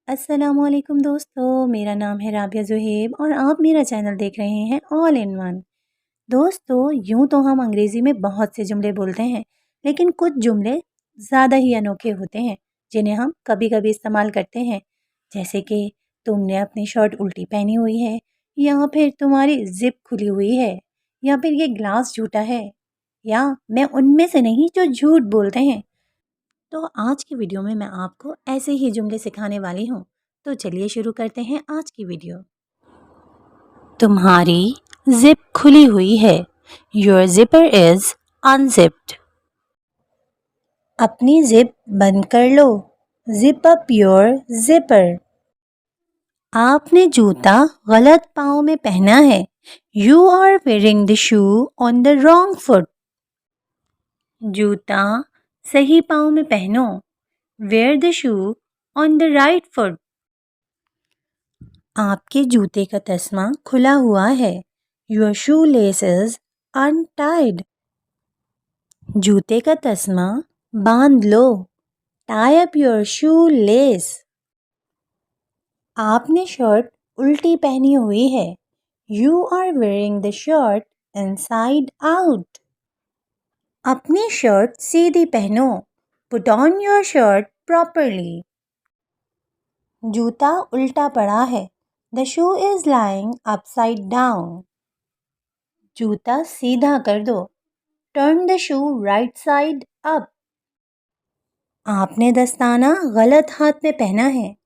अस्सलामुअलैकुम दोस्तों, मेरा नाम है राबिया ज़ुहैब और आप मेरा चैनल देख रहे हैं ऑल इन वन। दोस्तों, यूँ तो हम अंग्रेज़ी में बहुत से जुमले बोलते हैं, लेकिन कुछ जुमले ज़्यादा ही अनोखे होते हैं जिन्हें हम कभी-कभी इस्तेमाल करते हैं। जैसे कि तुमने अपनी शर्ट उल्टी पहनी हुई है, या फिर तुम्हारी ज़िप खुली हुई है, या फिर ये ग्लास झूठा है, या मैं उनमें से नहीं जो झूठ बोलते हैं। तो आज की वीडियो में मैं आपको ऐसे ही जुमले सिखाने वाली हूँ। तो चलिए शुरू करते हैं आज की वीडियो। तुम्हारी जिप खुली हुई है। Your zipper is unzipped. अपनी जिप बंद कर लो। Zip up your zipper. आपने जूता गलत पाँव में पहना है। You are wearing the shoe on the wrong foot. जूता सही पाँव में पहनो। Wear the shoe on the right foot. आपके जूते का तस्मा खुला हुआ है. Your shoelace is untied. जूते का तस्मा बांध लो. Tie up your shoelace. आपने शर्ट उल्टी पहनी हुई है. You are wearing the shirt inside out. अपनी शर्ट सीधी पहनो. Put on your shirt properly. जूता उल्टा पड़ा है. The shoe is lying upside down. जूता सीधा कर दो. Turn the shoe right side up. आपने दस्ताना गलत हाथ में पहना है.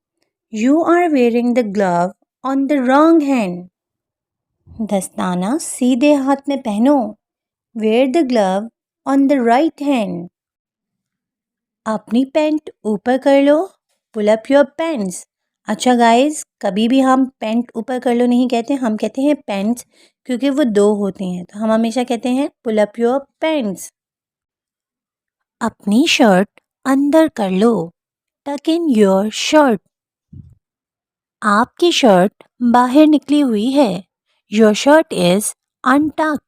You are wearing the glove on the wrong hand. दस्ताना सीधे हाथ में पहनो. Wear the glove on the right hand. अपनी पैंट ऊपर कर लो. Pull up your pants. अच्छा गाइस, कभी भी हम पैंट ऊपर कर लो नहीं कहते, हम कहते हैं पैंट्स, क्योंकि वो दो होती हैं, तो हम हमेशा कहते हैं पुल अप योर पैंट्स। अपनी शर्ट अंदर कर लो. Tuck in your shirt. आपकी शर्ट बाहर निकली हुई है. Your shirt is untucked.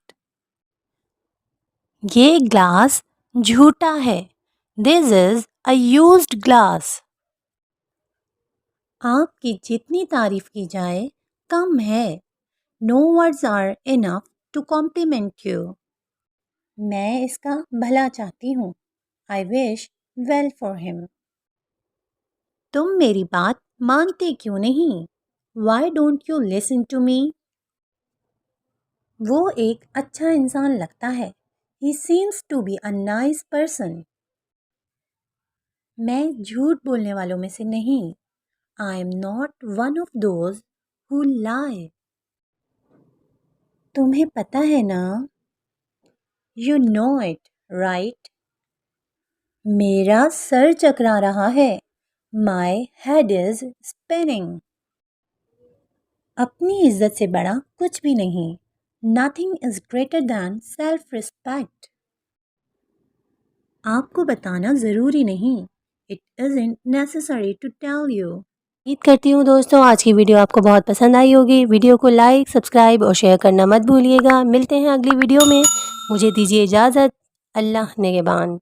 ये ग्लास झूठा है. This is a used glass. आपकी जितनी तारीफ की जाए कम है. No words are enough to compliment you. मैं इसका भला चाहती हूँ. I wish well for him. तुम मेरी बात मानते क्यों नहीं? Why don't you listen to me? वो एक अच्छा इंसान लगता है. He seems to be a nice person. मैं झूठ बोलने वालों में से नहीं. I am not one of those who lie. तुम्हें पता है ना? You know it right. मेरा सर चकरा रहा है. My head is spinning. अपनी इज्जत से बड़ा कुछ भी नहीं. Nothing is greater than self respect. आपको बताना ज़रूरी नहीं. It isn't necessary to tell you. उम्मीद करती हूँ दोस्तों आज की वीडियो आपको बहुत पसंद आई होगी. वीडियो को लाइक, सब्सक्राइब और शेयर करना मत भूलिएगा. मिलते हैं अगली वीडियो में. मुझे दीजिए इजाज़त. अल्लाह निगहबान.